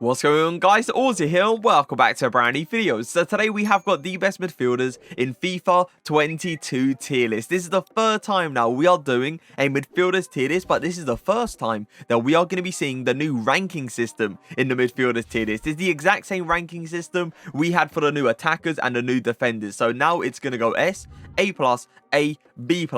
What's going on, guys? Auzio here and welcome back to a brand new video. So today we have got the best midfielders in FIFA 22 tier list. This is the third time now we are doing a midfielders tier list, but this is the first time that we are going to be seeing the new ranking system in the midfielders tier list. It's the exact same ranking system we had for the new attackers and the new defenders. So now it's going to go S, A+, A, B+,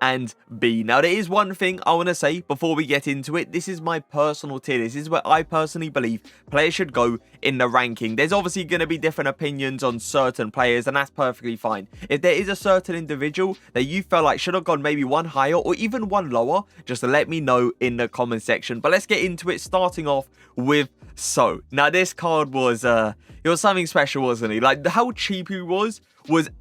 and B. Now there is one thing I want to say before we get into it. This is my personal tier list. This is where I personally believe players should go in the ranking. There's obviously going to be different opinions on certain players, and that's perfectly fine. If there is a certain individual that you felt like should have gone maybe one higher or even one lower, just let me know in the comment section. But let's get into it, starting off with So. Now this card was it was something special, wasn't he? Like how cheap he was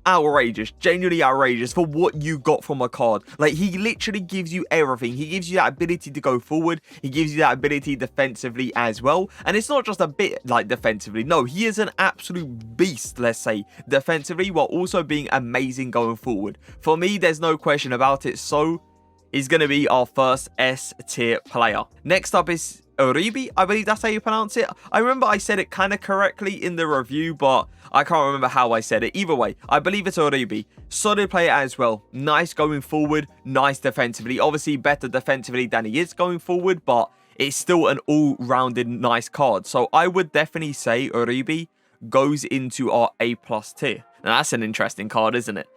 outrageous, genuinely outrageous for what you got from a card. Like he literally gives you everything. He gives you that ability to go forward, he gives you that ability defensively as well, and it's not just a bit like defensively. No, he is an absolute beast, let's say, defensively, while also being amazing going forward. For me, there's no question about it. So he's going to be our first S tier player. Next up is Uribe, I believe that's how you pronounce it. I remember I said it kind of correctly in the review, but I can't remember how I said it. Either way, I believe it's Uribe. Solid player as well. Nice going forward, nice defensively. Obviously better defensively than he is going forward, but it's still an all-rounded nice card. So I would definitely say Uribe goes into our A+ tier. Now that's an interesting card, isn't it?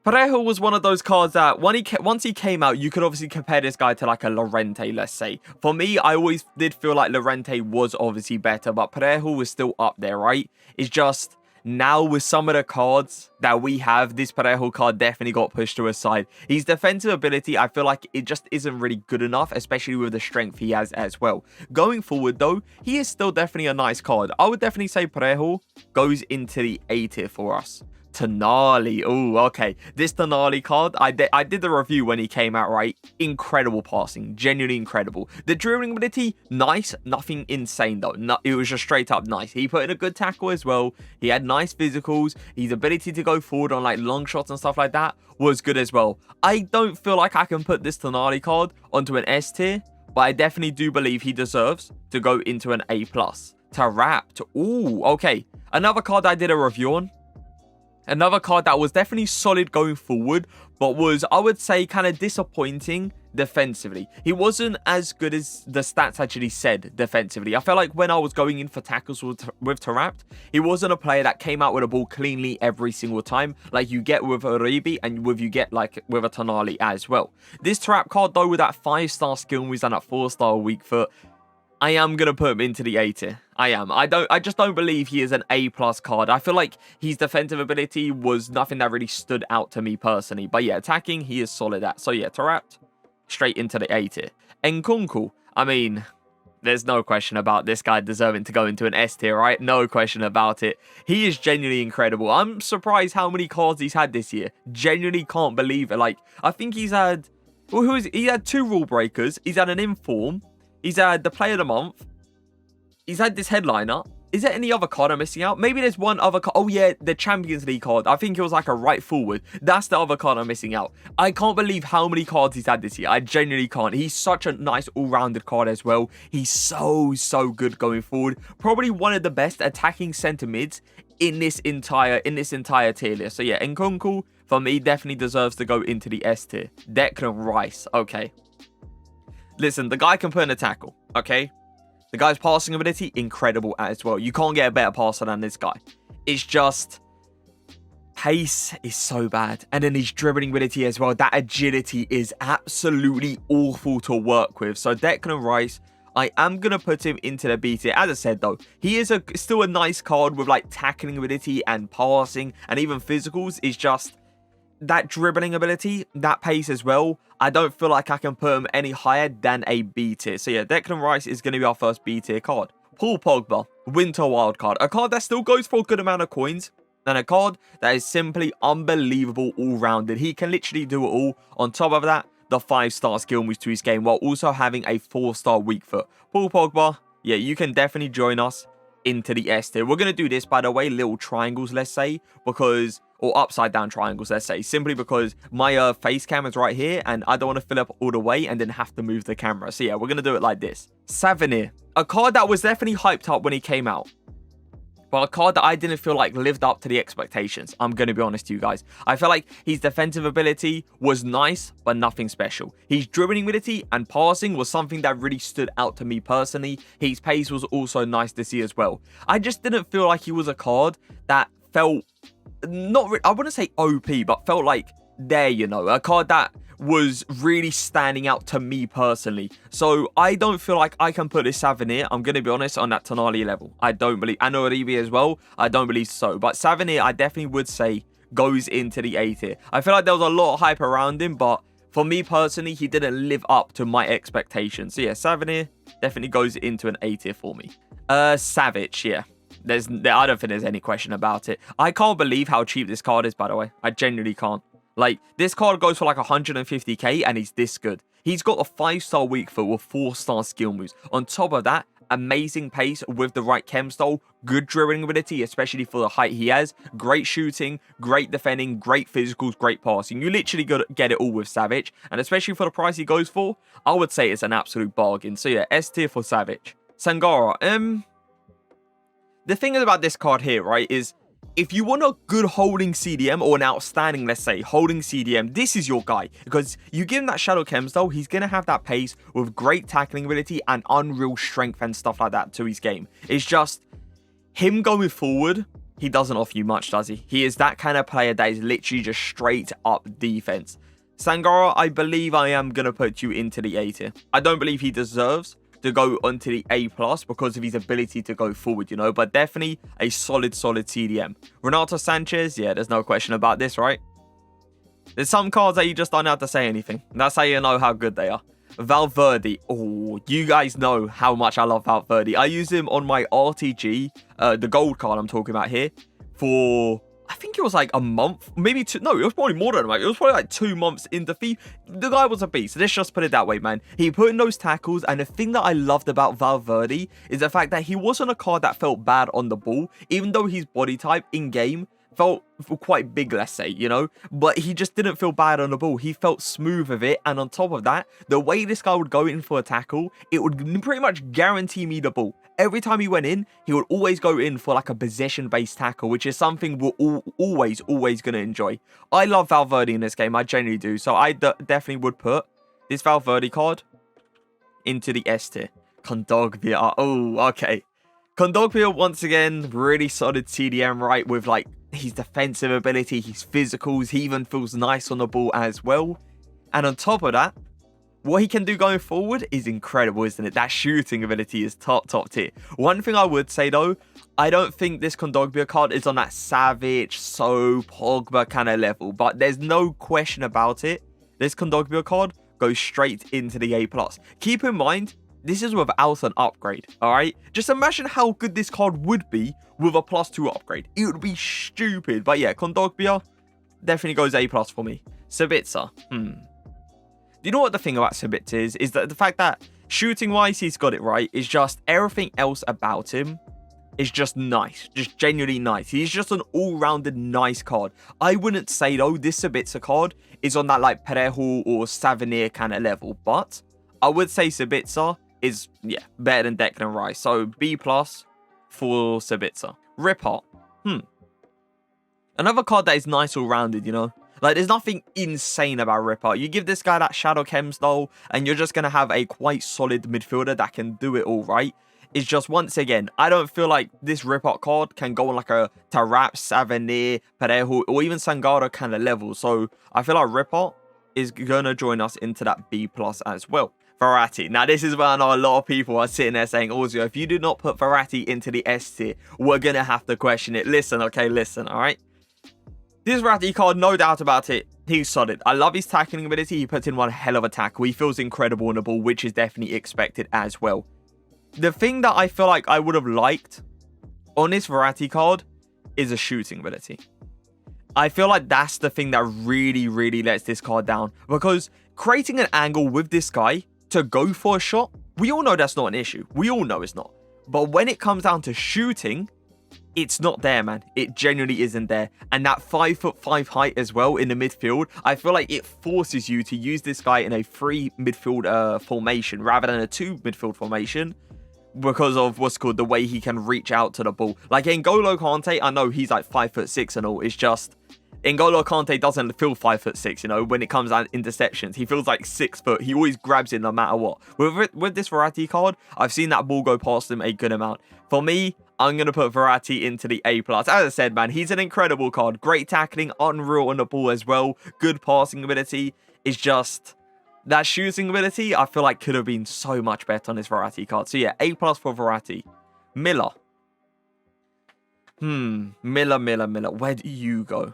Parejo was one of those cards that once he came out, you could obviously compare this guy to like a Llorente, let's say. For me, I always did feel like Llorente was obviously better, but Parejo was still up there, right? It's just now with some of the cards that we have, this Parejo card definitely got pushed to a side. His defensive ability, I feel like it just isn't really good enough, especially with the strength he has as well. Going forward though, he is still definitely a nice card. I would definitely say Parejo goes into the A tier for us. Tonali. Oh, okay. This Tonali card, I did the review when he came out, right? Incredible passing. Genuinely incredible. The dribbling ability, nice. Nothing insane, though. No, it was just straight up nice. He put in a good tackle as well. He had nice physicals. His ability to go forward on, like, long shots and stuff like that was good as well. I don't feel like I can put this Tonali card onto an S tier, but I definitely do believe he deserves to go into an A+. Tapped. Ooh, okay. Another card I did a review on. Another card that was definitely solid going forward, but was, I would say, kind of disappointing defensively. He wasn't as good as the stats actually said defensively. I felt like when I was going in for tackles with Tapped, he wasn't a player that came out with a ball cleanly every single time, like you get with Uribe and you get like with a Tonali as well. This Tapped card, though, with that 5-star skill moves and that 4-star weak foot, I am going to put him into the A tier. I am. I just don't believe he is an A+ card. I feel like his defensive ability was nothing that really stood out to me personally. But yeah, attacking, he is solid at. So yeah, Tapped, straight into the A tier. Nkunku, I mean, there's no question about this guy deserving to go into an S tier, right? No question about it. He is genuinely incredible. I'm surprised how many cards he's had this year. Genuinely can't believe it. Like, I think he's had, well, he had 2 rule breakers. He's had an inform. He's had the Player of the Month. He's had this headliner. Is there any other card I'm missing out? Maybe there's one other card. Oh, yeah, the Champions League card. I think it was like a right forward. That's the other card I'm missing out. I can't believe how many cards he's had this year. I genuinely can't. He's such a nice all-rounded card as well. He's so good going forward. Probably one of the best attacking centre mids in this entire tier list. So, yeah, Nkunku, for me, definitely deserves to go into the S tier. Declan Rice. Okay. Listen, the guy can put in a tackle, okay? The guy's passing ability, incredible as well. You can't get a better passer than this guy. It's just, pace is so bad. And then his dribbling ability as well. That agility is absolutely awful to work with. So Declan Rice, I am going to put him into the B tier. As I said, though, he is still a nice card with like tackling ability and passing and even physicals. It's just that dribbling ability, that pace as well. I don't feel like I can put him any higher than a B tier. So yeah, Declan Rice is going to be our first B tier card. Paul Pogba, Winter Wildcard. A card that still goes for a good amount of coins. And a card that is simply unbelievable all-rounded. He can literally do it all. On top of that, the 5-star skill moves to his game while also having a 4-star weak foot. Paul Pogba, yeah, you can definitely join us into the S tier. We're going to do this, by the way, little triangles, let's say, because or upside down triangles, let's say, simply because my face cam is right here and I don't want to fill up all the way and then have to move the camera. So yeah, we're going to do it like this. Savenir, a card that was definitely hyped up when he came out, but a card that I didn't feel like lived up to the expectations. I'm going to be honest to you guys. I felt like his defensive ability was nice, but nothing special. His dribbling ability and passing was something that really stood out to me personally. His pace was also nice to see as well. I just didn't feel like he was a card that felt, I wouldn't say OP, but felt like there, you know, a card that was really standing out to me personally. So I don't feel like I can put this Savenir, I'm going to be honest, on that Tonali level. I don't believe, and Oribe as well, I don't believe so. But Savenir, I definitely would say goes into the A tier. I feel like there was a lot of hype around him, but for me personally, he didn't live up to my expectations. So yeah, Savenir definitely goes into an A tier for me. Savage, yeah. I don't think there's any question about it. I can't believe how cheap this card is, by the way. I genuinely can't. Like, this card goes for like 150k and he's this good. He's got a 5-star weak foot with 4-star skill moves. On top of that, amazing pace with the right chem style, good dribbling ability, especially for the height he has, great shooting, great defending, great physicals, great passing. You literally get it all with Savage, and especially for the price he goes for, I would say it's an absolute bargain. So yeah, S tier for Savage. Sangara, the thing about this card here, right, is if you want a good holding CDM or an outstanding, let's say, holding CDM, this is your guy. Because you give him that Shadow Chem style, he's going to have that pace with great tackling ability and unreal strength and stuff like that to his game. It's just him going forward, he doesn't offer you much, does he? He is that kind of player that is literally just straight up defense. Sangara, I believe I am going to put you into the A tier. I don't believe he deserves to go onto the A+ because of his ability to go forward, you know, but definitely a solid CDM. Renato Sanchez, yeah, there's no question about this, right? There's some cards that you just don't have to say anything. That's how you know how good they are. Valverde, oh, you guys know how much I love Valverde. I use him on my RTG, the gold card I'm talking about here, for I think it was like a month, maybe two. No, it was probably more than a month. It was probably like 2 months in the FIFA. The guy was a beast. Let's just put it that way, man. He put in those tackles, and the thing that I loved about Valverde is the fact that he wasn't a card that felt bad on the ball, even though his body type in game felt quite big, let's say, you know, but he just didn't feel bad on the ball. He felt smooth with it, and on top of that, the way this guy would go in for a tackle, it would pretty much guarantee me the ball. Every time he went in, he would always go in for like a possession-based tackle, which is something we're always going to enjoy. I love Valverde in this game, I genuinely do, so I definitely would put this Valverde card into the S tier. Kondogbia, oh, okay. Kondogbia, once again, really solid CDM, right, with like his defensive ability, his physicals, he even feels nice on the ball as well. And on top of that, what he can do going forward is incredible, isn't it? That shooting ability is top tier. One thing I would say though, I don't think this Kondogbia card is on that Savage, So, Pogba kind of level, but there's no question about it. This Kondogbia card goes straight into the A+. Keep in mind, this is without an upgrade, alright? Just imagine how good this card would be with a +2 upgrade. It would be stupid. But yeah, Kondogbia definitely goes A+ for me. Sabitzer, Do you know what the thing about Sabitzer is that the fact that shooting-wise, he's got it right. It's just everything else about him is just nice. Just genuinely nice. He's just an all-rounded nice card. I wouldn't say, though, this Sabitzer card is on that, like, Parejo or Savenir kind of level. But I would say Sabitzer is, yeah, better than Declan Rice. So, B+ for Sabitzer. Ripart. Another card that is nice all-rounded, you know? Like, there's nothing insane about Ripart. You give this guy that Shadow Chem style, and you're just going to have a quite solid midfielder that can do it all right. It's just, once again, I don't feel like this Ripart card can go on like a Tarap, Savenir, Parejo, or even Sangara kind of level. So, I feel like Ripart is going to join us into that B+ as well. Verratti. Now, this is where I know a lot of people are sitting there saying, Auzio, if you do not put Verratti into the S tier, we're going to have to question it. Listen, okay, listen, all right? This Verratti card, no doubt about it, he's solid. I love his tackling ability. He puts in one hell of a tackle. He feels incredible on the ball, which is definitely expected as well. The thing that I feel like I would have liked on this Verratti card is a shooting ability. I feel like that's the thing that really lets this card down. Because creating an angle with this guy to go for a shot, we all know that's not an issue. We all know it's not. But when it comes down to shooting, it's not there, man. It genuinely isn't there. And that 5'5" height as well in the midfield, I feel like it forces you to use this guy in a 3 midfield formation rather than a 2 midfield formation, because of what's called the way he can reach out to the ball. Like N'Golo Kante, I know he's like 5'6" and all. It's just N'Golo Kante doesn't feel 5'6", you know, when it comes out interceptions. He feels like 6 foot. He always grabs it no matter what. With this Verratti card, I've seen that ball go past him a good amount. For me, I'm going to put Verratti into the A+. As I said, man, he's an incredible card. Great tackling, unreal on the ball as well. Good passing ability. It's just that shooting ability, I feel like could have been so much better on this Verratti card. So yeah, A+ for Verratti. Miller. Miller. Where do you go?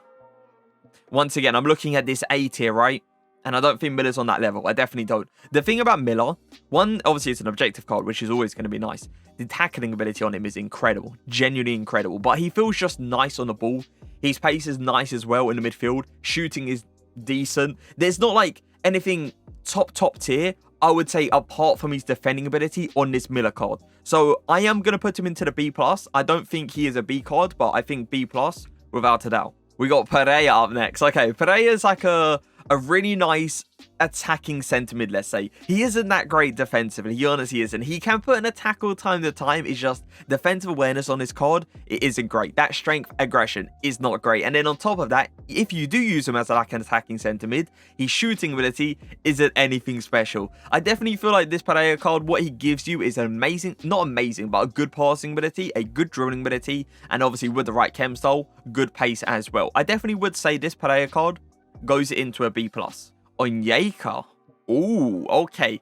Once again, I'm looking at this A tier, right? And I don't think Miller's on that level. I definitely don't. The thing about Miller, one, obviously it's an objective card, which is always going to be nice. The tackling ability on him is incredible. Genuinely incredible. But he feels just nice on the ball. His pace is nice as well in the midfield. Shooting is decent. There's not like anything top tier, I would say, apart from his defending ability on this Miller card. So I am going to put him into the B+. I don't think he is a B card, but I think B+, without a doubt. We got Pereira up next. Okay, Pereira's like a really nice attacking centre mid, let's say. He isn't that great defensively. He honestly isn't. He can put in a tackle time to time. It's just defensive awareness on his card, it isn't great. That strength aggression is not great. And then on top of that, if you do use him as like an attacking centre mid, his shooting ability isn't anything special. I definitely feel like this Pereira card, what he gives you is amazing, not amazing, but a good passing ability, a good dribbling ability, and obviously with the right chem style, good pace as well. I definitely would say this Pereira card goes into a B+. Onyeka. Ooh, okay.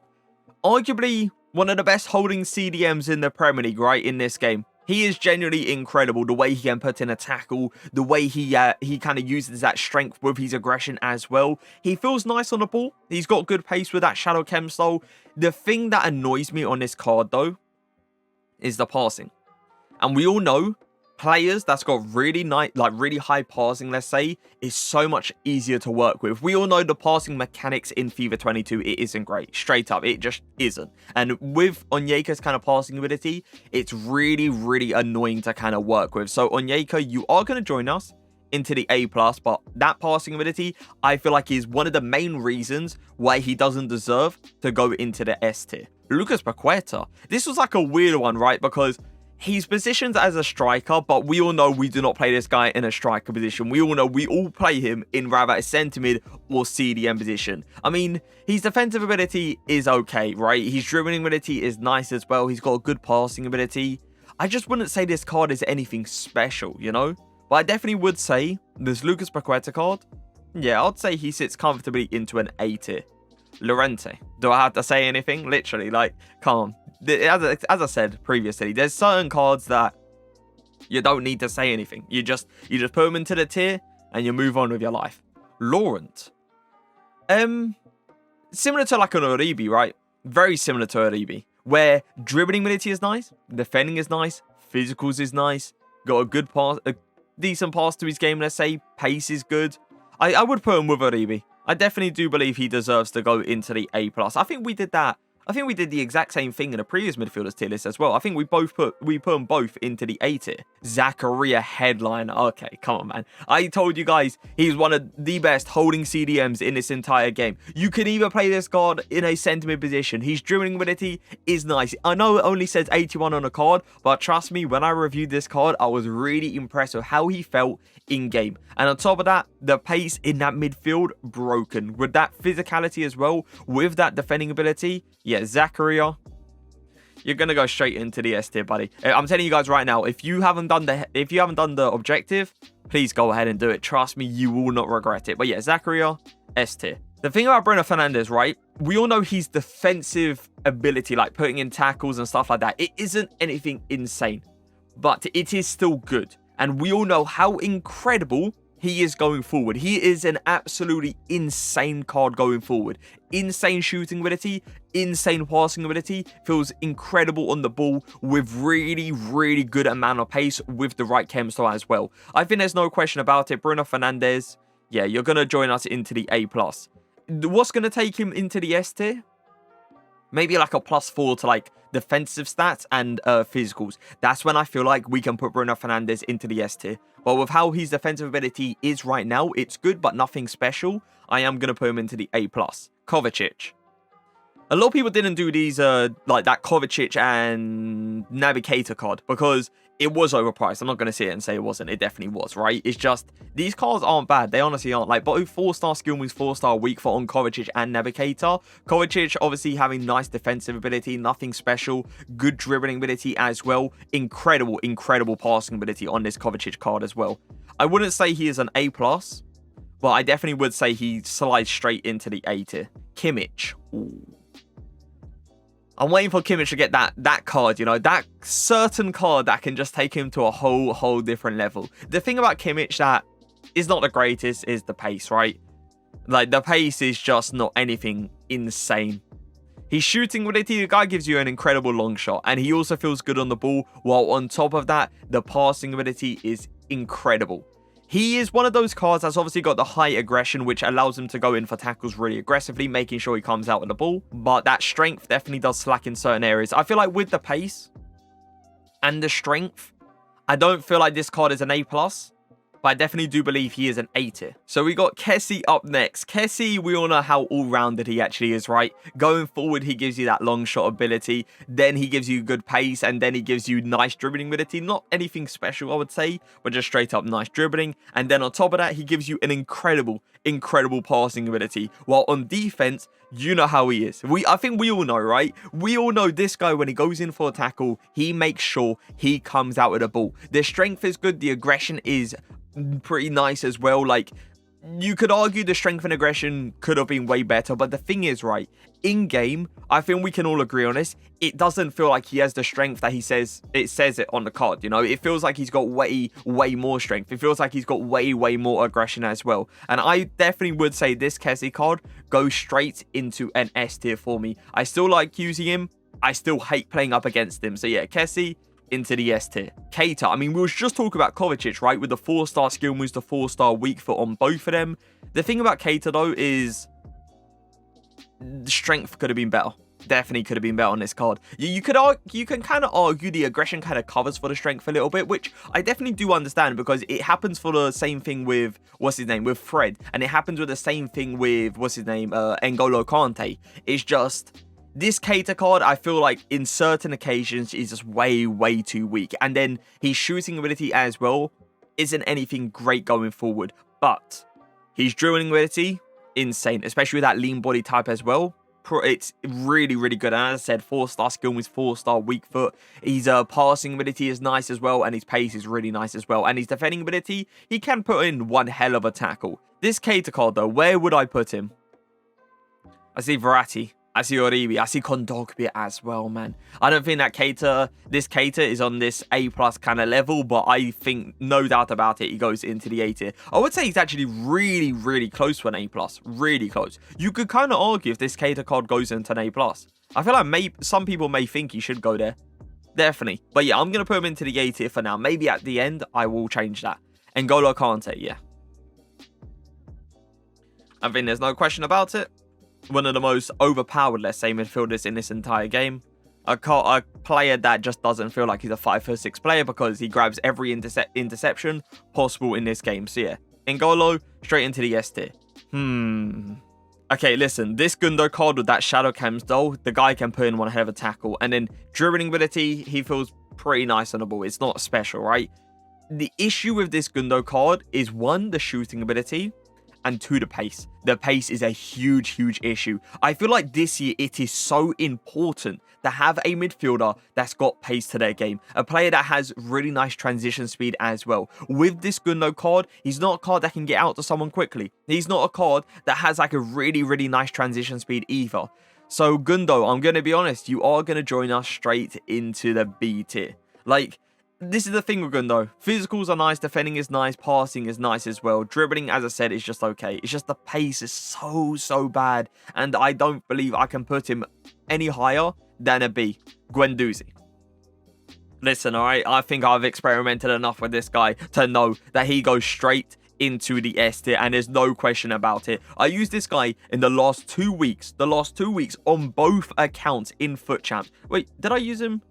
Arguably one of the best holding CDMs in the Premier League, right, in this game. He is genuinely incredible. The way he can put in a tackle, the way he kind of uses that strength with his aggression as well. He feels nice on the ball. He's got good pace with that shadow chem style. The thing that annoys me on this card, though, is the passing. And we all know players that's got really nice, like really high passing, let's say, is so much easier to work with. We all know the passing mechanics in FIFA 22, it isn't great. Straight up, it just isn't. And with Onyeka's kind of passing ability, it's really annoying to kind of work with. So Onyeka, you are going to join us into the A+, but that passing ability, I feel like is one of the main reasons why he doesn't deserve to go into the S tier. Lucas Paqueta. This was like a weird one, right? Because he's positioned as a striker, but we all know we do not play this guy in a striker position. We all know we all play him in rather a centre mid or CDM position. I mean, his defensive ability is okay, right? His dribbling ability is nice as well. He's got a good passing ability. I just wouldn't say this card is anything special, you know? But I definitely would say this Lucas Paqueta card, yeah, I'd say he sits comfortably into an A tier. Llorente. Do I have to say anything? Literally, like, come on. As I said previously, there's certain cards that you don't need to say anything. You just put them into the tier and you move on with your life. Laurent. Similar to like an Uribe, right? Very similar to Uribe, where dribbling ability is nice, defending is nice, physicals is nice, got a good pass, a decent pass to his game, let's say, pace is good. I would put him with Uribe. I definitely do believe he deserves to go into the A+. I think we did that. I think we did the exact same thing in the previous midfielders tier list as well. I think we put them both into the A tier. Zakaria headliner. Okay, come on, man. I told you guys he's one of the best holding CDMs in this entire game. You can either play this card in a centre mid position. His dribbling ability is nice. I know it only says 81 on the card, but trust me, when I reviewed this card, I was really impressed with how he felt in game. And on top of that, the pace in that midfield, broken. With that physicality as well, with that defending ability, yeah, Zakaria, you're gonna go straight into the S tier, buddy. I'm telling you guys right now, if you haven't done the objective, please go ahead and do it. Trust me, you will not regret it. But yeah, Zakaria, S tier. The thing about Bruno Fernandes, right? We all know his defensive ability, like putting in tackles and stuff like that. It isn't anything insane, but it is still good. And we all know how incredible he is going forward. He is an absolutely insane card going forward. Insane shooting ability, insane passing ability, feels incredible on the ball with really good amount of pace with the right chem style as well. I think there's no question about it. Bruno Fernandes, yeah, you're going to join us into the A+. What's going to take him into the S tier? maybe like a +4 to like defensive stats and physicals. That's when I feel like we can put Bruno Fernandes into the S tier. But with how his defensive ability is right now, it's good, but nothing special. I am going to put him into the A+. Kovacic. A lot of people didn't do these, like that Kovacic and Navigator card because it was overpriced. I'm not going to sit here and say it wasn't. It definitely was, right? It's just, these cards aren't bad. They honestly aren't. Like, both 4-star skill moves, 4-star weak foot on Kovacic and Navigator. Kovacic obviously having nice defensive ability, nothing special. Good dribbling ability as well. Incredible, incredible passing ability on this Kovacic card as well. I wouldn't say he is an A+, but I definitely would say he slides straight into the A tier. Kimmich. Ooh. I'm waiting for Kimmich to get that card, you know, that certain card that can just take him to a whole different level. The thing about Kimmich that is not the greatest is the pace, right? Like, the pace is just not anything insane. His shooting ability, the guy gives you an incredible long shot, and he also feels good on the ball, while on top of that, the passing ability is incredible. He is one of those cards that's obviously got the high aggression, which allows him to go in for tackles really aggressively, making sure he comes out with the ball. But that strength definitely does slack in certain areas. I feel like with the pace and the strength, I don't feel like this card is an A+. But I definitely do believe he is an A tier. So we got Kessie up next. Kessie, we all know how all-rounded he actually is, right? Going forward, he gives you that long shot ability. Then he gives you good pace. And then he gives you nice dribbling ability. Not anything special, I would say, but just straight up nice dribbling. And then on top of that, he gives you an incredible passing ability. While on defense, you know how he is. I think we all know, right? We all know this guy, when he goes in for a tackle, he makes sure he comes out with a ball. The strength is good. The aggression is pretty nice as well. Like, you could argue the strength and aggression could have been way better, but the thing is, right, in game, I think we can all agree on this, it doesn't feel like he has the strength that says it on the card, you know? It feels like he's got way more strength. It feels like he's got way more aggression as well. And I definitely would say this Kessie card goes straight into an S tier for me. I still like using him. I still hate playing up against him. So yeah, Kessie into the S tier. Keita, I mean, we was just talking about Kovacic, right? With the 4-star skill moves, the 4-star weak foot on both of them. The thing about Keita, though, is the strength could have been better. Definitely could have been better on this card. You can kind of argue the aggression kind of covers for the strength a little bit, which I definitely do understand, because it happens for the same thing with, with Fred. And it happens with the same thing with, N'Golo Kante. It's just, this Keita card, I feel like in certain occasions is just way too weak. And then his shooting ability as well isn't anything great going forward. But his dribbling ability, insane. Especially with that lean body type as well. It's really good. And as I said, 4-star skill with 4-star weak foot. His passing ability is nice as well. And his pace is really nice as well. And his defending ability, he can put in one hell of a tackle. This Keita card though, where would I put him? I see Verratti. I see Oribi. I see Kondogbia as well, man. I don't think that this Keita is on this A+ kind of level, but I think, no doubt about it, he goes into the A tier. I would say he's actually really close to an A+. Really close. You could kind of argue if this Keita card goes into an A+. I feel like some people may think he should go there. Definitely. But yeah, I'm going to put him into the A tier for now. Maybe at the end, I will change that. N'Golo Kante, yeah. I think there's no question about it. One of the most overpowered, let's say, midfielders in this entire game. A player that just doesn't feel like he's a 5'6" player, because he grabs every interception possible in this game. So yeah, N'Golo, straight into the S tier. Okay, listen, this Gundo card with that Shadow Cam style, the guy can put in one hell of a tackle. And then dribbling ability, he feels pretty nice on the ball. It's not special, right? The issue with this Gundo card is, 1, the shooting ability, and 2, the pace. The pace is a huge issue. I feel like this year it is so important to have a midfielder that's got pace to their game. A player that has really nice transition speed as well. With this Gundo card, he's not a card that can get out to someone quickly. He's not a card that has like a really nice transition speed either. So Gundo, I'm going to be honest, you are going to join us straight into the B tier. Like, this is the thing with Gundo. Physicals are nice, defending is nice, passing is nice as well. Dribbling, as I said, is just okay. It's just the pace is so bad. And I don't believe I can put him any higher than a B. Guendouzi. Listen, alright, I think I've experimented enough with this guy to know that he goes straight into the S tier, and there's no question about it. I used this guy in the last 2 weeks. The last 2 weeks on both accounts in Foot Champs. Wait, did I use him?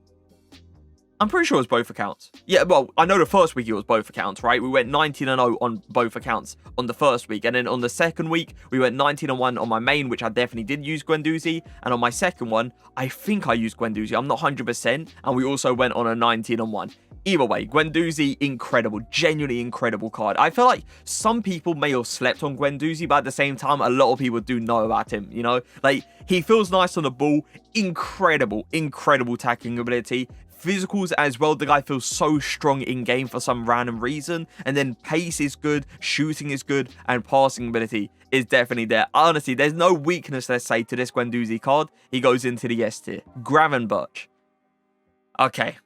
I'm pretty sure it was both accounts. Yeah, well, I know the first week it was both accounts, right? We went 19-0 on both accounts on the first week. And then on the second week, we went 19-1 on my main, which I definitely did use Guendouzi. And on my second one, I think I used Guendouzi. I'm not 100%. And we also went on a 19-1. Either way, Guendouzi, incredible. Genuinely incredible card. I feel like some people may have slept on Guendouzi, but at the same time, a lot of people do know about him, you know? Like, he feels nice on the ball. Incredible, incredible tackling ability. Physicals as well, the guy feels so strong in game for some random reason. And then pace is good, shooting is good, and passing ability is definitely there. Honestly, there's no weakness, let's say, to this Guendouzi card. He goes into the S tier. Gravenberch. Okay.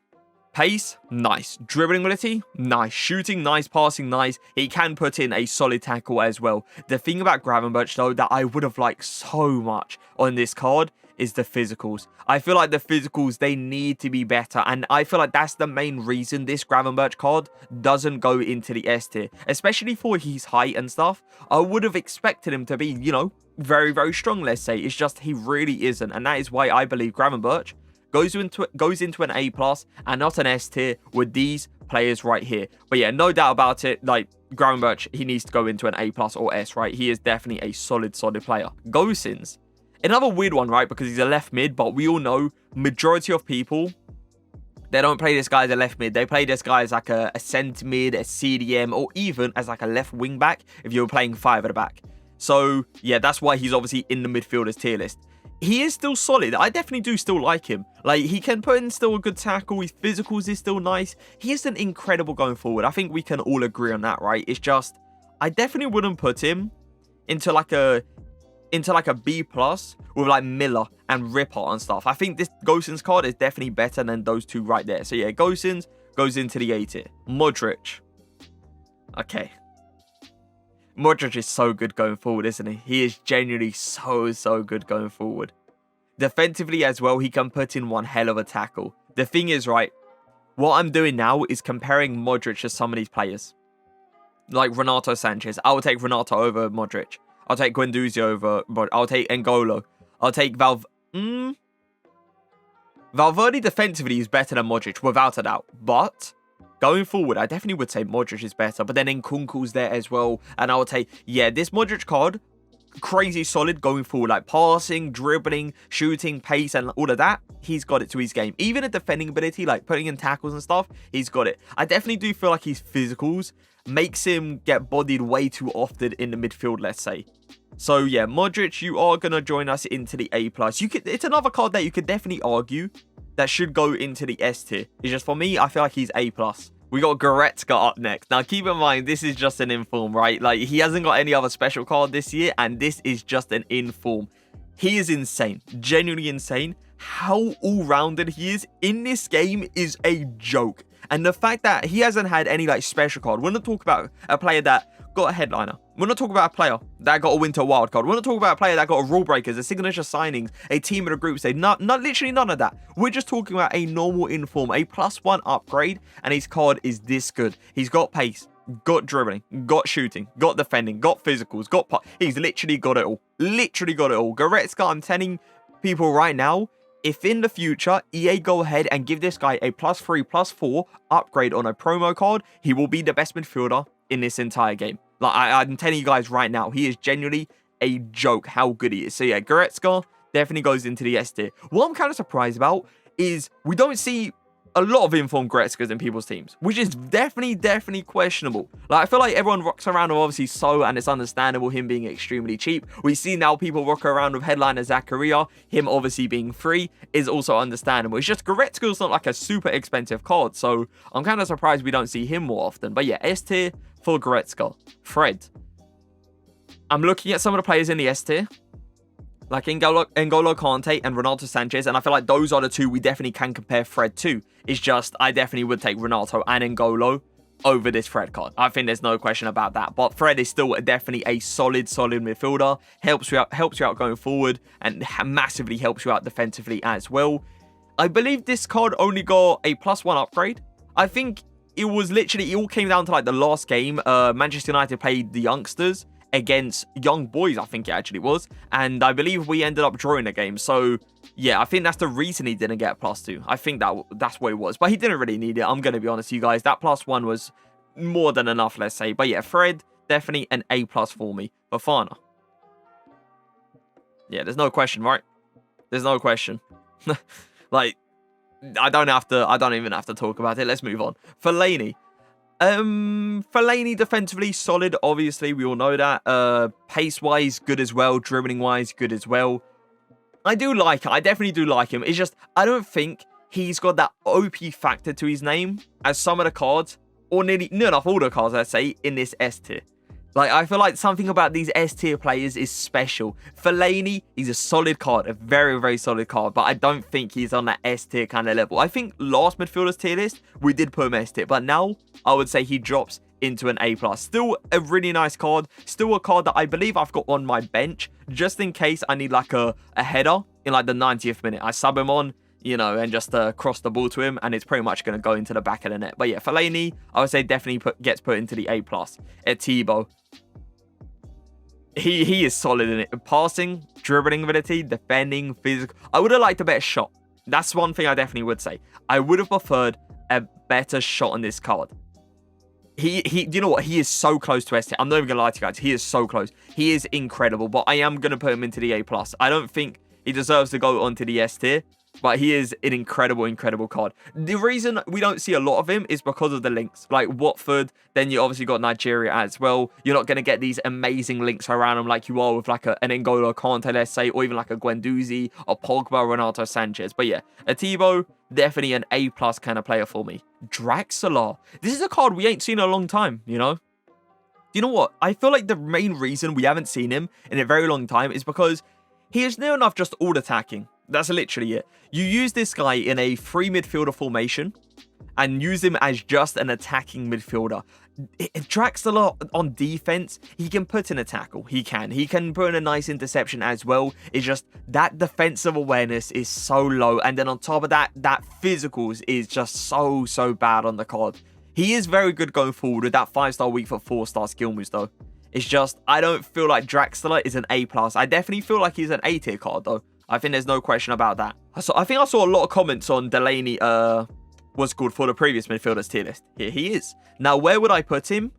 Pace, nice. Dribbling ability, nice. Shooting, nice. Passing, nice. He can put in a solid tackle as well. The thing about Gravenberch, though, that I would have liked so much on this card is the physicals. I feel like the physicals, they need to be better. And I feel like that's the main reason this Gravenberch card doesn't go into the S tier. Especially for his height and stuff. I would have expected him to be, you know, very, very strong, let's say. It's just he really isn't. And that is why I believe Gravenberch goes into an A+ and not an S tier with these players right here. But yeah, no doubt about it. Like, Gravenberch, he needs to go into an A+ or S, right? He is definitely a solid player. Gosens. Another weird one, right? Because he's a left mid, but we all know majority of people, they don't play this guy as a left mid. They play this guy as like a centre mid, a CDM, or even as like a left wing back if you're playing 5 at the back. So yeah, that's why he's obviously in the midfielders tier list. He is still solid. I definitely do still like him. Like, he can put in still a good tackle. His physicals is still nice. He isn't incredible going forward. I think we can all agree on that, right? It's just, I definitely wouldn't put him into like a B+ with like Miller and Ripper and stuff. I think this Gosens card is definitely better than those two right there. So yeah, Gosens goes into the A tier. Modric. Okay. Modric is so good going forward, isn't he? He is genuinely so good going forward. Defensively as well, he can put in one hell of a tackle. The thing is, right, what I'm doing now is comparing Modric to some of these players. Like Renato Sanchez. I will take Renato over Modric. I'll take Guendouzi over Modric. I'll take N'Golo. I'll take Valverde defensively is better than Modric, without a doubt. But going forward, I definitely would say Modric is better. But then Nkunku's there as well. And I would take, yeah, this Modric card, crazy solid going forward. Like passing, dribbling, shooting, pace, and all of that. He's got it to his game. Even a defending ability, like putting in tackles and stuff, he's got it. I definitely do feel like his physicals makes him get bodied way too often in the midfield, let's say. So yeah, Modric, you are going to join us into the A+. It's another card that you could definitely argue that should go into the S tier. It's just, for me, I feel like he's A+. We got Goretzka up next. Now, keep in mind, this is just an inform, right? Like, he hasn't got any other special card this year, and this is just an inform. He is insane. Genuinely insane. How all-rounded he is in this game is a joke. And the fact that he hasn't had any, like, special card. We're not talking about a player that got a headliner. We're not talking about a player that got a winter wildcard. We're not talking about a player that got a rule breakers, a signature signings, a team of the group stage. Not literally none of that. We're just talking about a normal inform, a +1 upgrade, and his card is this good. He's got pace, got dribbling, got shooting, got defending, got physicals, he's literally got it all. Literally got it all. Goretzka, I'm telling people right now, if in the future EA go ahead and give this guy a +3, +4 upgrade on a promo card, he will be the best midfielder in this entire game. Like, I'm telling you guys right now, he is genuinely a joke how good he is. So yeah, Goretzka definitely goes into the S tier. What I'm kind of surprised about is we don't see a lot of informed Goretzkas in people's teams, which is definitely questionable. Like, I feel like everyone rocks around with obviously So, and it's understandable him being extremely cheap. We see now people rock around with headliner Zakaria. Him obviously being free is also understandable. It's just Goretzka's not like a super expensive card, so I'm kind of surprised we don't see him more often. But yeah, S tier for Goretzka. Fred. I'm looking at some of the players in the S tier, like N'Golo Kante and Renato Sanchez, and I feel like those are the two we definitely can compare Fred to. It's just, I definitely would take Renato and N'Golo over this Fred card. I think there's no question about that. But Fred is still definitely a solid midfielder. Helps you out going forward, and massively helps you out defensively as well. I believe this card only got a +1 upgrade. I think it was literally, it all came down to like the last game. Manchester United played the youngsters against young boys, I think it actually was. And I believe we ended up drawing the game. So, yeah, I think that's the reason he didn't get a +2. I think that's what it was. But he didn't really need it. I'm going to be honest with you guys. That +1 was more than enough, let's say. But yeah, Fred, definitely an A+ for me. Fofana. Yeah, there's no question, right? There's no question. Like, I don't even have to talk about it. Let's move on. Fellaini. Fellaini defensively solid, obviously, we all know that. Pace-wise, good as well. Dribbling-wise, good as well. I do like it. I definitely do like him. It's just, I don't think he's got that OP factor to his name as some of the cards, or nearly enough all the cards, I'd say, in this S tier. Like, I feel like something about these S tier players is special. Fellaini, he's a solid card, a very, very solid card, but I don't think he's on that S tier kind of level. I think last midfielders tier list, we did put him S tier, but now I would say he drops into an A+. Still a really nice card, still a card that I believe I've got on my bench, just in case I need like a header in like the 90th minute. I sub him on, you know, and just cross the ball to him, and it's pretty much going to go into the back of the net. But yeah, Fellaini, I would say definitely gets put into the A+. Etibo. He is solid in it. Passing, dribbling ability, defending, physical. I would have liked a better shot. That's one thing I definitely would say. I would have preferred a better shot on this card. You know what? He is so close to S tier. I'm not even going to lie to you guys. He is so close. He is incredible, but I am going to put him into the A+. I don't think he deserves to go onto the S tier, but he is an incredible, incredible card. The reason we don't see a lot of him is because of the links. Like Watford, then you obviously got Nigeria as well. You're not going to get these amazing links around him like you are with like an N'Golo Kante, let's say, or even like a Guendouzi, or Pogba, Renato Sanchez. But yeah, Etibo, definitely an A+ kind of player for me. Draxler. This is a card we ain't seen in a long time, you know? You know what? I feel like the main reason we haven't seen him in a very long time is because he is near enough just all attacking. That's literally it. You use this guy in a 3 midfielder formation and use him as just an attacking midfielder. Draxler on defense, he can put in a tackle. He can put in a nice interception as well. It's just that defensive awareness is so low. And then on top of that, that physicals is just so bad on the card. He is very good going forward with that 5-star weak for 4-star skill moves though. It's just, I don't feel like Draxler is an A+. I definitely feel like he's an A tier card though. I think there's no question about that. I think I saw a lot of comments on Delaney, what's called, for the previous midfielders tier list. Here he is. Now, where would I put him?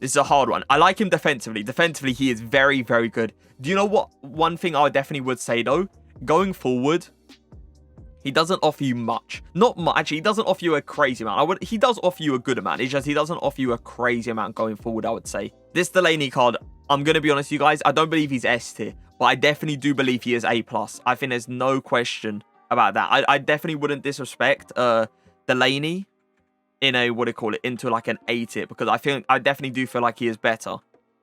This is a hard one. I like him defensively. Defensively, he is very, very good. Do you know what? One thing I definitely would say, though, going forward, he doesn't offer you much. Not much. Actually, he doesn't offer you a crazy amount. He does offer you a good amount. It's just he doesn't offer you a crazy amount going forward, I would say. This Delaney card, I'm going to be honest with you guys, I don't believe he's S tier, but I definitely do believe he is A+. I think there's no question about that. I definitely wouldn't disrespect Delaney in a, what do you call it, into like an A tier, because I definitely do feel like he is better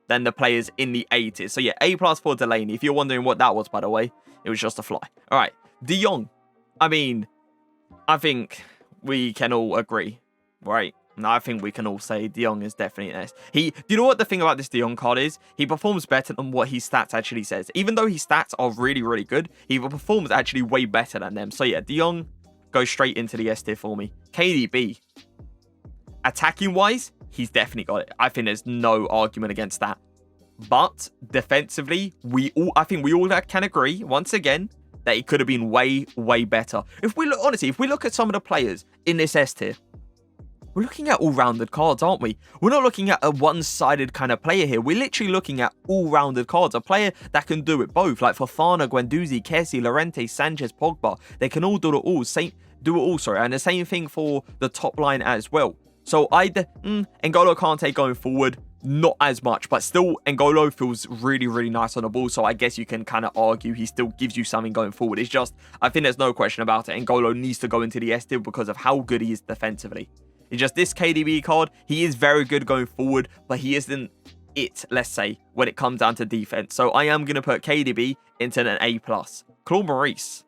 than the players in the A tier. So yeah, A+ for Delaney. If you're wondering what that was, by the way, it was just a fly. All right, De Jong. I mean, I think we can all agree, right? No, I think we can all say De Jong is definitely an S. Do you know what the thing about this De Jong card is? He performs better than what his stats actually says. Even though his stats are really, really good, he performs actually way better than them. So yeah, De Jong goes straight into the S tier for me. KDB. Attacking-wise, he's definitely got it. I think there's no argument against that. But defensively, I think we all can agree, once again, that he could have been way, way better. If we look, honestly, if we look at some of the players in this S tier, we're looking at all-rounded cards, aren't we? We're not looking at a one-sided kind of player here. We're literally looking at all-rounded cards. A player that can do it both. Like Fofana, Guendouzi, Kessie, Llorente, Sanchez, Pogba. They can all do it all. And the same thing for the top line as well. So N'Golo Kante going forward, not as much, but still N'Golo feels really, really nice on the ball. So I guess you can kind of argue he still gives you something going forward. It's just, I think there's no question about it. N'Golo needs to go into the S tier because of how good he is defensively. It's just this KDB card, he is very good going forward, but he isn't it, let's say, when it comes down to defense. So I am going to put KDB into an A+. Claude Maurice.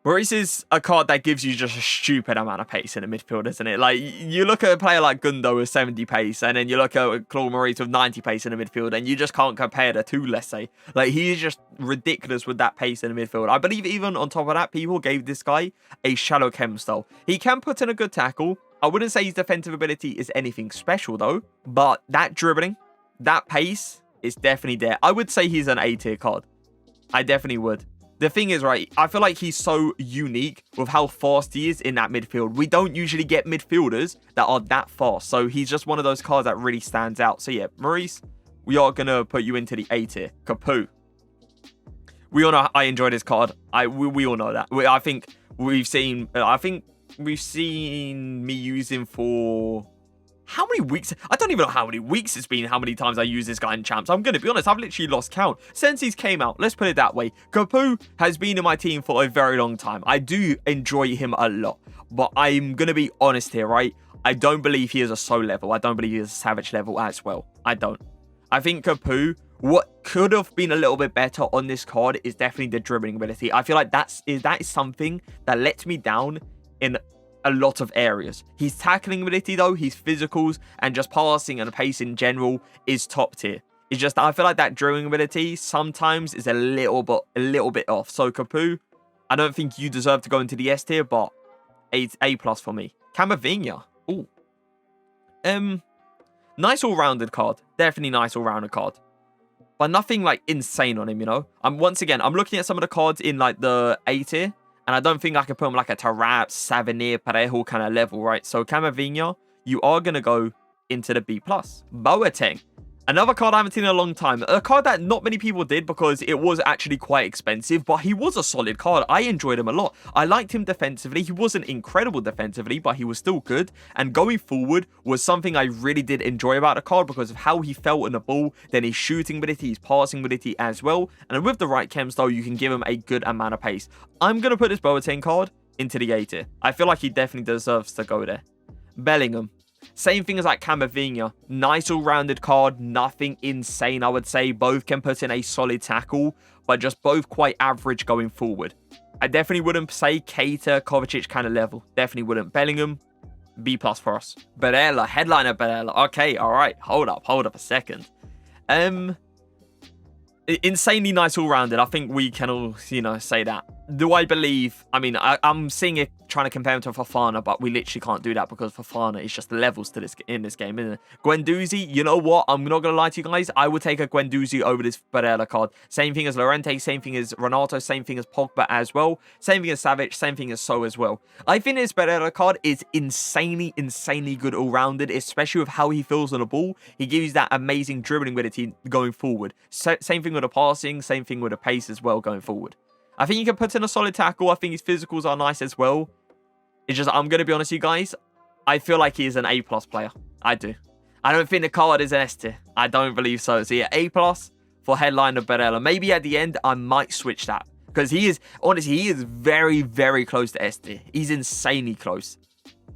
Maurice is a card that gives you just a stupid amount of pace in the midfield, isn't it? Like, you look at a player like Gundo with 70 pace, and then you look at Claude Maurice with 90 pace in the midfield, and you just can't compare the two, let's say. Like, he is just ridiculous with that pace in the midfield. I believe even on top of that, people gave this guy a shallow chem style. He can put in a good tackle, I wouldn't say his defensive ability is anything special, though. But that dribbling, that pace is definitely there. I would say he's an A tier card. I definitely would. The thing is, right, I feel like he's so unique with how fast he is in that midfield. We don't usually get midfielders that are that fast. So he's just one of those cards that really stands out. So yeah, Maurice, we are going to put you into the A tier. Capu. We all know I enjoy this card. We all know that. I think we've seen me use him for how many weeks? I don't even know how many weeks it's been, how many times I use this guy in champs. I'm going to be honest, I've literally lost count since he's came out. Let's put it that way. Capu has been in my team for a very long time. I do enjoy him a lot, but I'm going to be honest here, right? I don't believe he is a soul level. I don't believe he is a savage level as well. I don't. I think Capu, what could have been a little bit better on this card is definitely the dribbling ability. I feel like that is something that lets me down in a lot of areas. His tackling ability, though, his physicals, and just passing and pace in general is top tier. It's just, I feel like that dribbling ability sometimes is a little bit off. So Capu, I don't think you deserve to go into the S tier, but A plus for me. Camavinga. Ooh. Nice all-rounded card. Definitely nice all-rounded card. But nothing like insane on him, you know? Once again, I'm looking at some of the cards in like the A tier, and I don't think I can put him like a Tarap, Savinir, Parejo kind of level, right? So Camavinga, you are going to go into the B+. Boateng. Another card I haven't seen in a long time. A card that not many people did because it was actually quite expensive, but he was a solid card. I enjoyed him a lot. I liked him defensively. He wasn't incredible defensively, but he was still good. And going forward was something I really did enjoy about the card because of how he felt in the ball, then his shooting ability, his passing ability as well. And with the right chems, though, you can give him a good amount of pace. I'm going to put this Boateng card into the A tier. I feel like he definitely deserves to go there. Bellingham. Same thing as like Camavinga. Nice all-rounded card. Nothing insane, I would say. Both can put in a solid tackle, but just both quite average going forward. I definitely wouldn't say Keita, Kovacic kind of level. Definitely wouldn't. Bellingham, B+ for us. Barella, headliner Barella. Okay, all right. Hold up a second. Insanely nice all-rounded. I think we can all, say that. Do I believe... I mean, I'm seeing it trying to compare him to Fofana, but we literally can't do that because Fofana is just levels to this in this game, isn't it? Guendouzi, you know what? I'm not going to lie to you guys. I would take a Guendouzi over this Barella card. Same thing as Llorente, same thing as Renato, same thing as Pogba as well. Same thing as Savic, same thing as So as well. I think this Barella card is insanely good all-rounded, especially with how he feels on the ball. He gives that amazing dribbling ability going forward. Same thing with the passing, same thing with the pace as well going forward. I think you can put in a solid tackle. I think his physicals are nice as well. It's just, I'm going to be honest with you guys. I feel like he is an A+ player. I do. I don't think the card is an S tier. I don't believe so. So yeah, A+ for headliner Barella. Maybe at the end, I might switch that. Because he is, honestly, he is very close to S tier. He's insanely close.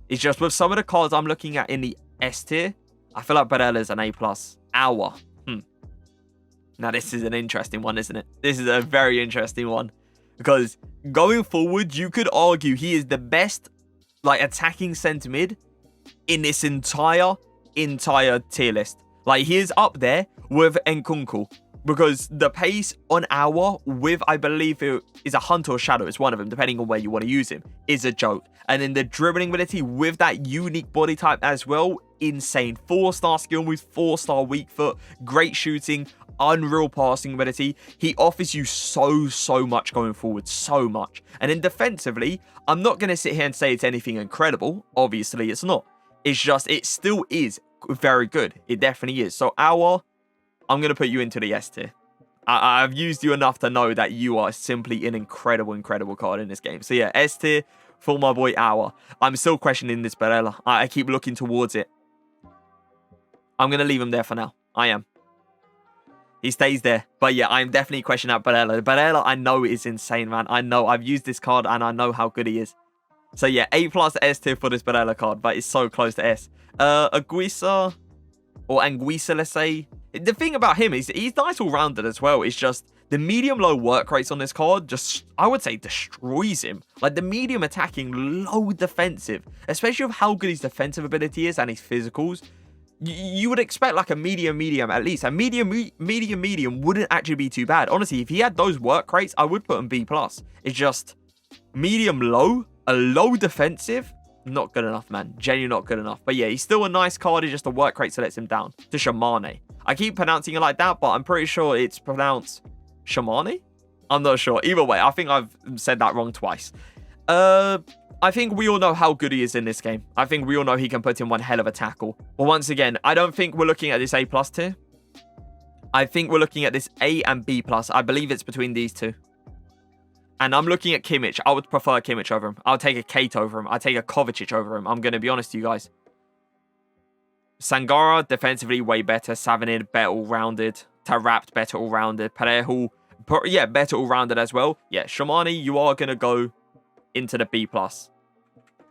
It's just with some of the cards I'm looking at in the S tier, I feel like Barella is an A+. Hour. Now, this is an interesting one, isn't it? This is a very interesting one. Because going forward, you could argue he is the best attacking centre mid in this entire tier list. Like, he is up there with Nkunku. Because the pace on Hour with, I believe it is a Hunter or Shadow, it's one of them, depending on where you want to use him, is a joke. And then the dribbling ability with that unique body type as well, insane. 4-star skill moves, 4-star weak foot, great shooting, unreal passing ability. He offers you so much going forward, so much. And then defensively, I'm not going to sit here and say it's anything incredible. Obviously, it's not. It's just, it still is very good. It definitely is. So, Hour, I'm going to put you into the S tier. I've used you enough to know that you are simply an incredible card in this game. So, yeah, S tier for my boy Hour. I'm still questioning this Barella. I keep looking towards it. I'm going to leave him there for now. I am. He stays there. But yeah, I'm definitely questioning that Barella. Barella, I know is insane, man. I know. I've used this card and I know how good he is. So yeah, A+ S tier for this Barella card. But it's so close to S. Anguissa, or Anguissa, let's say. The thing about him is he's nice all-rounded as well. It's just the medium-low work rates on this card just, I would say, destroys him. Like the medium attacking, low defensive. Especially with how good his defensive ability is and his physicals. You would expect like a medium at least. A medium wouldn't actually be too bad. Honestly, if he had those work rates, I would put him B+. It's just medium low, a low defensive, not good enough, man. Genuinely not good enough. But yeah, he's still a nice card. It's just the work rate lets him down. To Shamane. I keep pronouncing it like that, but I'm pretty sure it's pronounced Shamane? I'm not sure. Either way, I think I've said that wrong twice. I think we all know how good he is in this game. I think we all know he can put in one hell of a tackle. But once again, I don't think we're looking at this A+ tier. I think we're looking at this A and B+. I believe it's between these two. And I'm looking at Kimmich. I would prefer Kimmich over him. I'll take a Kate over him. I'll take a Kovacic over him. I'm going to be honest with you guys. Sangara, defensively, way better. Savinid, better all-rounded. Tarapt, better all-rounded. Parejo, yeah, better all-rounded as well. Yeah, Shamani, you are going to go into the B+.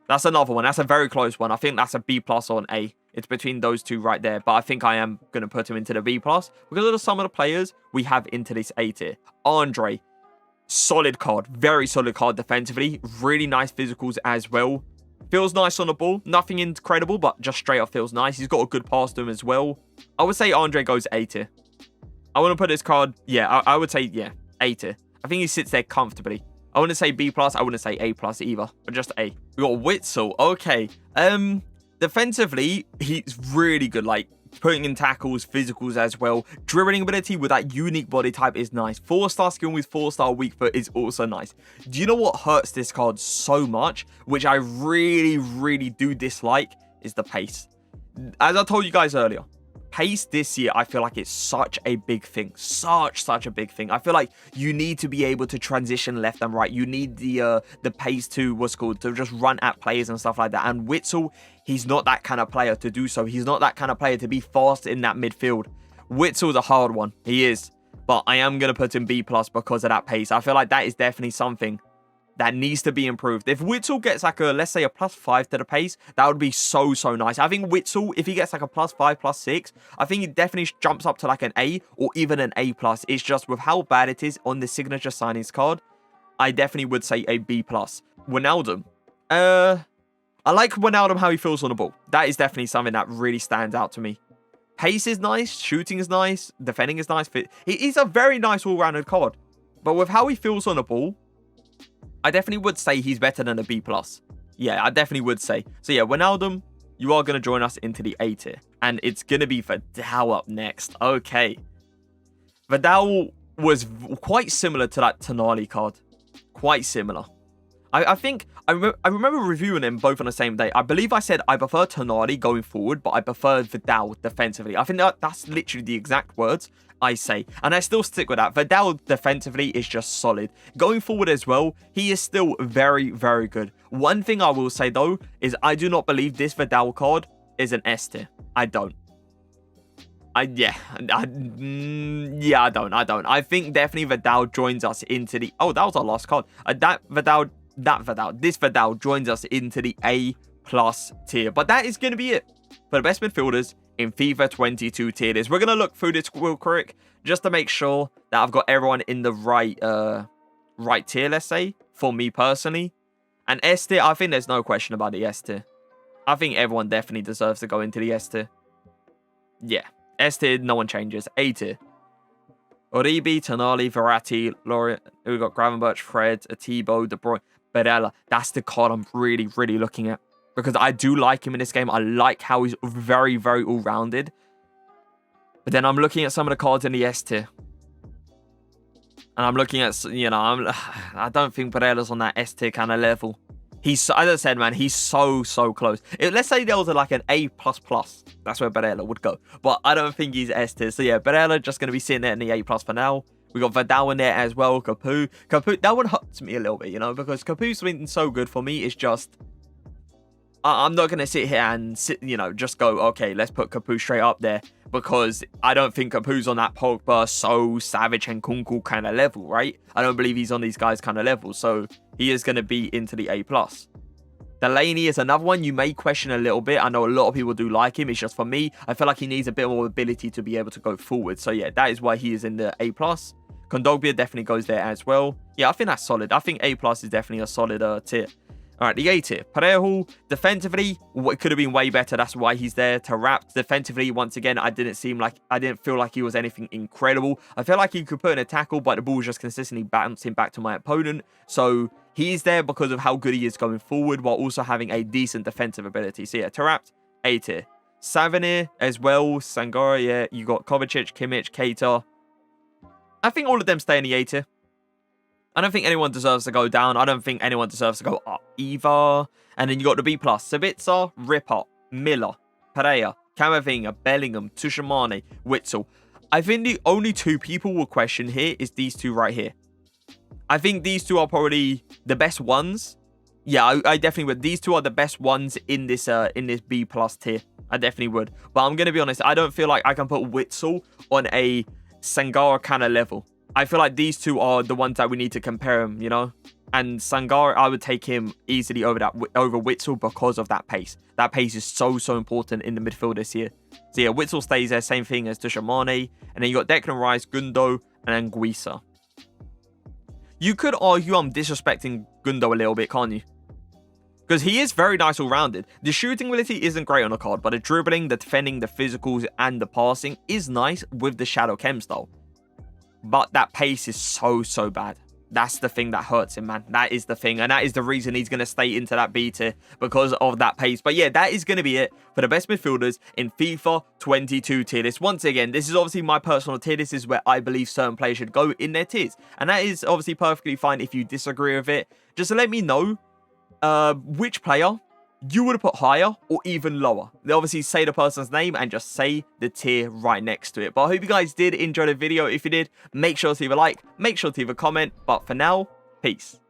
That's another one. That's a very close one. I think that's a B+ or an A. It's between those two right there. But I think I am going to put him into the B+. Because of some of the players we have into this A tier. Andre. Solid card. Very solid card defensively. Really nice physicals as well. Feels nice on the ball. Nothing incredible, but just straight up feels nice. He's got a good pass to him as well. I would say Andre goes A tier. I want to put this card... Yeah, I would say, yeah, A tier. I think he sits there comfortably. I wouldn't say B+. I wouldn't say A+ either. But just A. We got Witzel. Okay. Defensively, he's really good. Like, putting in tackles, physicals as well. Dribbling ability with that unique body type is nice. 4-star skill with 4-star weak foot is also nice. Do you know what hurts this card so much, which I really, really do dislike, is the pace. As I told you guys earlier, pace this year, I feel like it's such a big thing. Such a big thing. I feel like you need to be able to transition left and right. You need the pace to, to just run at players and stuff like that. And Witzel, he's not that kind of player to do so. He's not that kind of player to be fast in that midfield. Witzel's a hard one. He is. But I am going to put him B+ because of that pace. I feel like that is definitely something that needs to be improved. If Witzel gets like a, let's say a +5 to the pace, that would be so nice. I think Witzel, if he gets like a +5, +6, I think he definitely jumps up to like an A or even an A+. It's just with how bad it is on the signature signings card, I definitely would say a B+. Wijnaldum. I like Wijnaldum how he feels on the ball. That is definitely something that really stands out to me. Pace is nice, shooting is nice, defending is nice. He's a very nice all-rounded card. But with how he feels on the ball, I definitely would say he's better than a B+. Yeah, I definitely would say. So yeah, Wijnaldum, you are going to join us into the A tier. And it's going to be Vidal up next. Okay. Vidal was quite similar to that Tonali card. Quite similar. I think, I remember reviewing them both on the same day. I believe I said I prefer Tonali going forward, but I prefer Vidal defensively. I think that's literally the exact words I say. And I still stick with that. Vidal defensively is just solid. Going forward as well, he is still very good. One thing I will say though, is I do not believe this Vidal card is an S tier. I don't. I don't. I think definitely Vidal joins us into the... Oh, that was our last card. This Vidal joins us into the A+ tier. But that is going to be it for the best midfielders in FIFA 22 tier list. We're going to look through this real quick just to make sure that I've got everyone in the right tier, let's say, for me personally. And S tier, I think there's no question about the S tier. I think everyone definitely deserves to go into the S tier. Yeah. S tier, no one changes. A tier. Oribe, Tonali, Verratti, Laurie, we've got Gravenberch, Fred, Atibo, De Bruyne, Barella. That's the card I'm really looking at. Because I do like him in this game. I like how he's very all-rounded. But then I'm looking at some of the cards in the S tier. And I'm looking at, you know, I don't think Barella's on that S tier kind of level. He's, as I said, man, he's so close. Let's say there was like an A++. That's where Barella would go. But I don't think he's S tier. So yeah, Barella just going to be sitting there in the A+ for now. We got Vidal in there as well. Capu, that one hurts me a little bit, you know, because Capu's been so good for me. It's just, I'm not going to sit here and just go, okay, let's put Capu straight up there. Because I don't think Capu's on that Pogba, So, Savage and Kunku kind of level, right? I don't believe he's on these guys kind of level. So he is going to be into the A+. Delaney is another one you may question a little bit. I know a lot of people do like him. It's just for me, I feel like he needs a bit more ability to be able to go forward. So yeah, that is why he is in the A+. Kondogbia definitely goes there as well. Yeah, I think that's solid. I think A+ is definitely a solid tier. Alright, the A tier. Parejo, defensively, it could have been way better. That's why he's there. To Rapt, defensively, once again, I didn't feel like he was anything incredible. I feel like he could put in a tackle, but the ball was just consistently bouncing back to my opponent. So he's there because of how good he is going forward, while also having a decent defensive ability. So yeah, to Rapt, A tier. Savinir as well. Sangara, yeah. You got Kovacic, Kimmich, Keita. I think all of them stay in the A tier. I don't think anyone deserves to go down. I don't think anyone deserves to go up either. And then you got the B+. Sabitzer, Ripper, Miller, Pereira, Camavinga, Bellingham, Tushimane, Witzel. I think the only two people will question here is these two right here. I think these two are probably the best ones. Yeah, I definitely would. These two are the best ones in this B+ tier. I definitely would. But I'm going to be honest, I don't feel like I can put Witzel on a Sangara kind of level. I feel like these two are the ones that we need to compare him, you know? And Sangara, I would take him easily over Witzel because of that pace. That pace is so important in the midfield this year. So yeah, Witzel stays there, same thing as Tushimane. And then you got Declan Rice, Gundo, and Anguissa. You could argue I'm disrespecting Gundo a little bit, can't you? Because he is very nice all-rounded. The shooting ability isn't great on the card, but the dribbling, the defending, the physicals, and the passing is nice with the Shadow Chem style. But that pace is so bad. That's the thing that hurts him, man. That is the thing. And that is the reason he's going to stay into that B tier because of that pace. But yeah, that is going to be it for the best midfielders in FIFA 22 tier list. Once again, this is obviously my personal tier. This is where I believe certain players should go in their tiers. And that is obviously perfectly fine if you disagree with it. Just to let me know which player you would have put higher or even lower. They obviously say the person's name and just say the tier right next to it. But I hope you guys did enjoy the video. If you did, make sure to leave a like, make sure to leave a comment. But for now, peace.